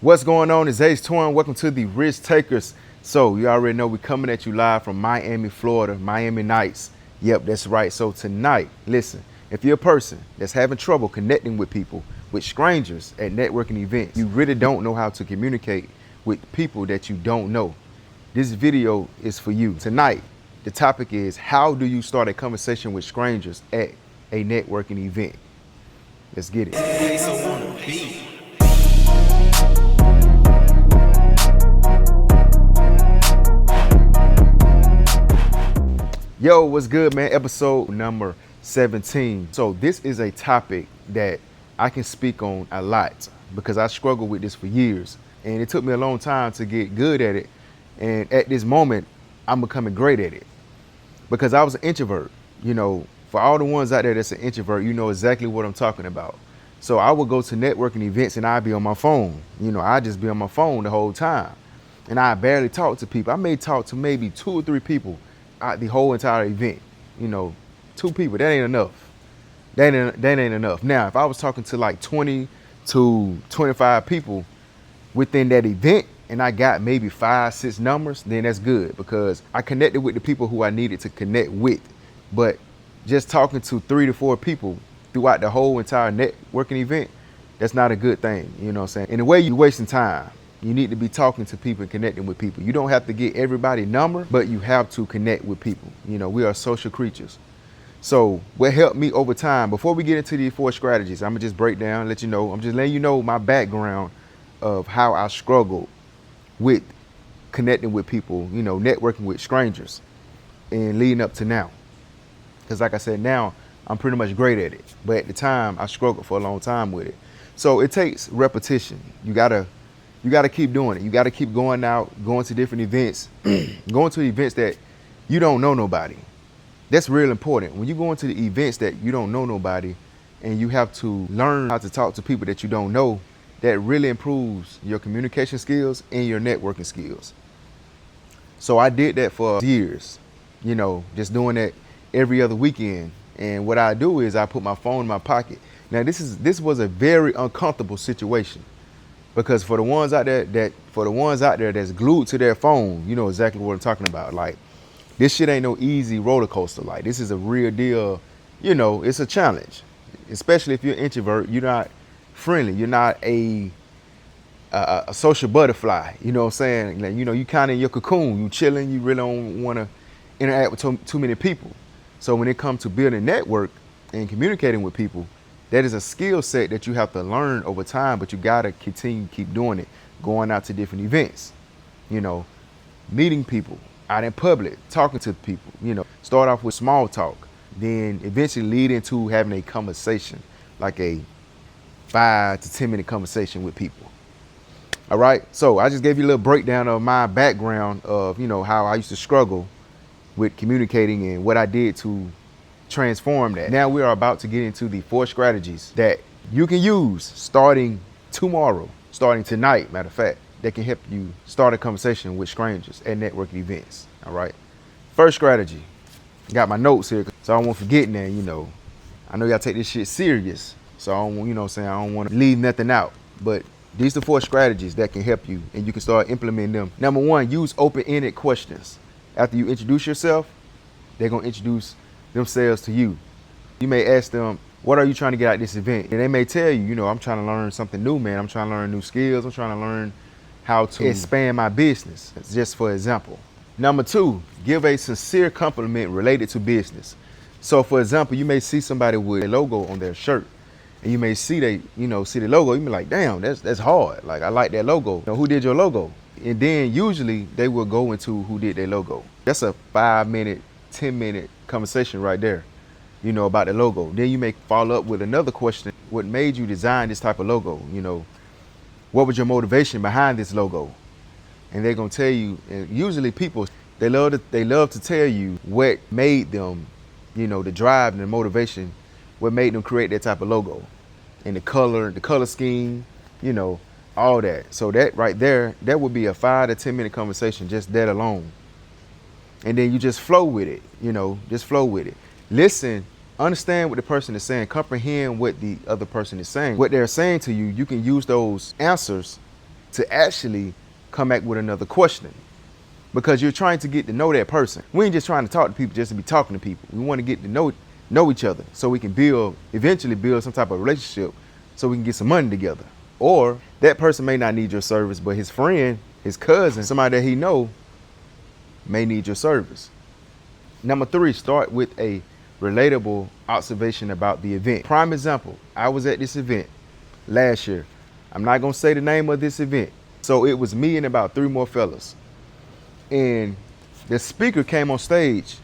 What's going on? It's Ace Torn. Welcome to the Risk Takers. So you already know we're coming at you live from Miami, Florida, Miami Nights. Yep, that's right. So tonight, listen, if you're a person that's having trouble connecting with people, with strangers at networking events, you really don't know how to communicate with people that you don't know, this video is for you. Tonight, the topic is, how do you start a conversation with strangers at a networking event? Let's get it. Yo, what's good, man? Episode number 17. So this is a topic that I can speak on a lot because I struggled with this for years, and it took me a long time to get good at it. And at this moment, I'm becoming great at it because I was an introvert. You know, for all the ones out there that's an introvert, you know exactly what I'm talking about. So I would go to networking events and I'd be on my phone. You know, I'd just be on my phone the whole time. And I barely talk to people. I may talk to maybe 2 or 3 people the whole entire event. You know, 2 people, that ain't enough. That ain't enough. Now, if I was talking to like 20 to 25 people within that event and I got maybe 5, 6 numbers, then that's good because I connected with the people who I needed to connect with. But just talking to 3 to 4 people throughout the whole entire networking event, that's not a good thing. You know what I'm saying? In a way, you're wasting time. You need to be talking to people and connecting with people. You don't have to get everybody's number, but you have to connect with people. You know, we are social creatures. So what helped me over time, before we get into these 4 strategies, I'm gonna just break down, let you know, I'm just letting you know my background of how I struggled with connecting with people, you know, networking with strangers and leading up to now. Because like I said, now I'm pretty much great at it. But at the time, I struggled for a long time with it. So it takes repetition. You gotta keep doing it. You got to keep going out, going to different events, going to events that you don't know nobody. That's real important. When you go into the events that you don't know nobody and you have to learn how to talk to people that you don't know, that really improves your communication skills and your networking skills. So I did that for years, you know, just doing that every other weekend. And what I do is I put my phone in my pocket. Now this was a very uncomfortable situation. Because for the ones out there that's glued to their phone, you know exactly what I'm talking about. Like, this shit ain't no easy roller coaster. Like, this is a real deal. You know, it's a challenge, especially if you're an introvert. You're not friendly. You're not a social butterfly. You know what I'm saying? Like, you know, you kind of in your cocoon. You chilling. You really don't want to interact with too many people. So when it comes to building a network and communicating with people, that is a skill set that you have to learn over time, but you gotta continue to keep doing it, going out to different events, you know, meeting people out in public, talking to people, you know, start off with small talk, then eventually lead into having a conversation, like a 5 to 10 minute conversation with people. All right, so I just gave you a little breakdown of my background of, you know, how I used to struggle with communicating and what I did to transform that. Now we are about to get into the 4 strategies that you can use starting tomorrow, starting tonight, matter of fact, that can help you start a conversation with strangers at networking events. All right. First strategy. Got my notes here so I won't forget now, you know. I know y'all take this shit serious. So I don't, you know what I'm saying, I don't want to leave nothing out. But these are 4 strategies that can help you and you can start implementing them. Number 1, use open-ended questions. After you introduce yourself, they're gonna introduce themselves to you. You may ask them, what are you trying to get out of this event? And they may tell you, you know, I'm trying to learn something new, man. I'm trying to learn new skills. I'm trying to learn how to expand my business, just for example. Number 2, give a sincere compliment related to business. So for example, you may see somebody with a logo on their shirt and you may see the logo. You be like, damn, that's hard. Like, I like that logo. You know, who did your logo? And then usually they will go into who did their logo. That's a 5-minute, 10-minute conversation right there, you know, about the logo. Then you may follow up with another question. What made you design this type of logo? You know, what was your motivation behind this logo? And they're gonna tell you, and usually people, they love to tell you what made them, you know, the drive and the motivation, what made them create that type of logo. And the color scheme, you know, all that. So that right there, that would be a 5 to 10 minute conversation, just that alone. And then you just flow with it, you know, just flow with it. Listen, understand what the person is saying, comprehend what the other person is saying. What they're saying to you, you can use those answers to actually come back with another question, because you're trying to get to know that person. We ain't just trying to talk to people just to be talking to people. We want to get to know each other so we can eventually build some type of relationship so we can get some money together. Or that person may not need your service, but his friend, his cousin, somebody that he know may need your service. Number 3, start with a relatable observation about the event. Prime example, I was at this event last year. I'm not gonna say the name of this event. So it was me and about 3 more fellas. And the speaker came on stage.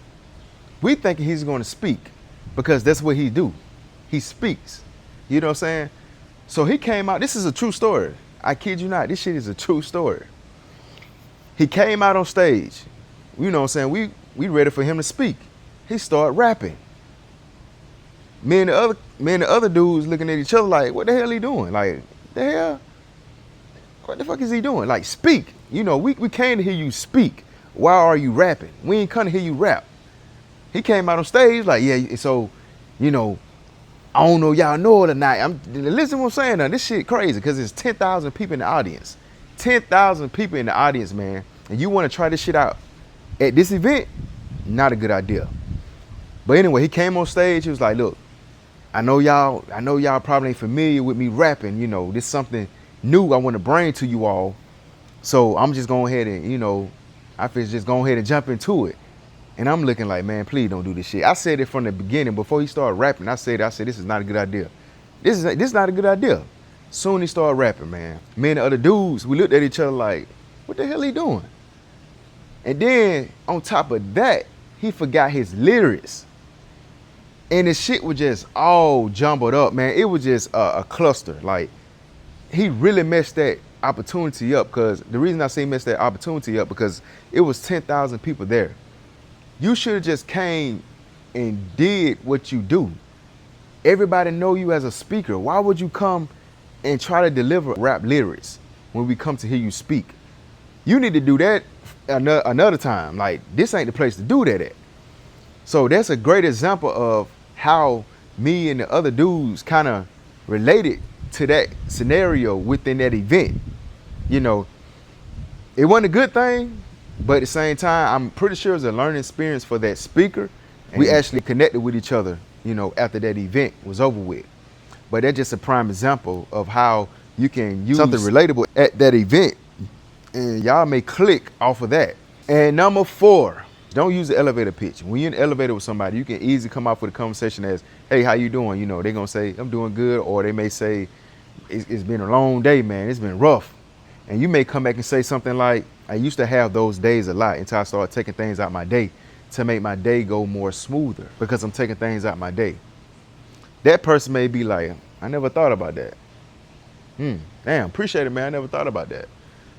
We thinking he's gonna speak because that's what he do. He speaks. You know what I'm saying? So he came out, this is a true story. I kid you not, this shit is a true story. He came out on stage. You know what I'm saying? We ready for him to speak. He started rapping. Me and the other dudes looking at each other like, what the hell he doing? Like, the hell? What the fuck is he doing? Like, speak. You know, we came to hear you speak. Why are you rapping? We ain't come to hear you rap. He came out on stage like, yeah, so, you know, I don't know y'all know it or not. Listen to what I'm saying now. This shit crazy because there's 10,000 people in the audience. 10,000 people in the audience, man. And you want to try this shit out at this event? Not a good idea. But anyway, he came on stage. He was like, look, I know y'all probably ain't familiar with me rapping. You know, this is something new I want to bring to you all. So I'm just going ahead and, you know, I feel just go ahead and jump into it. And I'm looking like, man, please don't do this shit. I said it from the beginning before he started rapping. I said, this is not a good idea. This is not a good idea. Soon he started rapping, man. Me and the other dudes, we looked at each other like, what the hell he doing? And then on top of that, he forgot his lyrics. And the shit was just all jumbled up, man. It was just a cluster. Like, he really messed that opportunity up, because the reason I say messed that opportunity up, because it was 10,000 people there. You should have just came and did what you do. Everybody know you as a speaker. Why would you come and try to deliver rap lyrics when we come to hear you speak? You need to do that another time. Like, this ain't the place to do that at. So that's a great example of how me and the other dudes kind of related to that scenario within that event. You know, it wasn't a good thing, but at the same time, I'm pretty sure it was a learning experience for that speaker. We actually connected with each other, you know, after that event was over with. But that's just a prime example of how you can use something relatable at that event, and y'all may click off of that. And number 4, don't use the elevator pitch. When you're in the elevator with somebody, you can easily come off with a conversation as, hey, how you doing? You know, they're going to say, I'm doing good. Or they may say, it's been a long day, man. It's been rough. And you may come back and say something like, I used to have those days a lot until I started taking things out my day to make my day go more smoother, because I'm taking things out my day. That person may be like, I never thought about that. Damn, appreciate it, man. I never thought about that.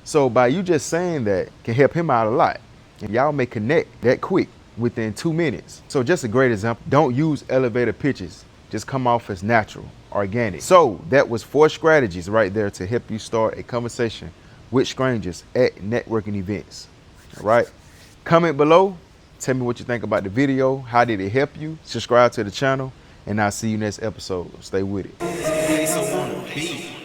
So by you just saying that can help him out a lot. And y'all may connect that quick within 2 minutes. So just a great example. Don't use elevator pitches. Just come off as natural, organic. So that was 4 strategies right there to help you start a conversation with strangers at networking events. All right. Comment below. Tell me what you think about the video. How did it help you? Subscribe to the channel, and I'll see you next episode. Stay with it.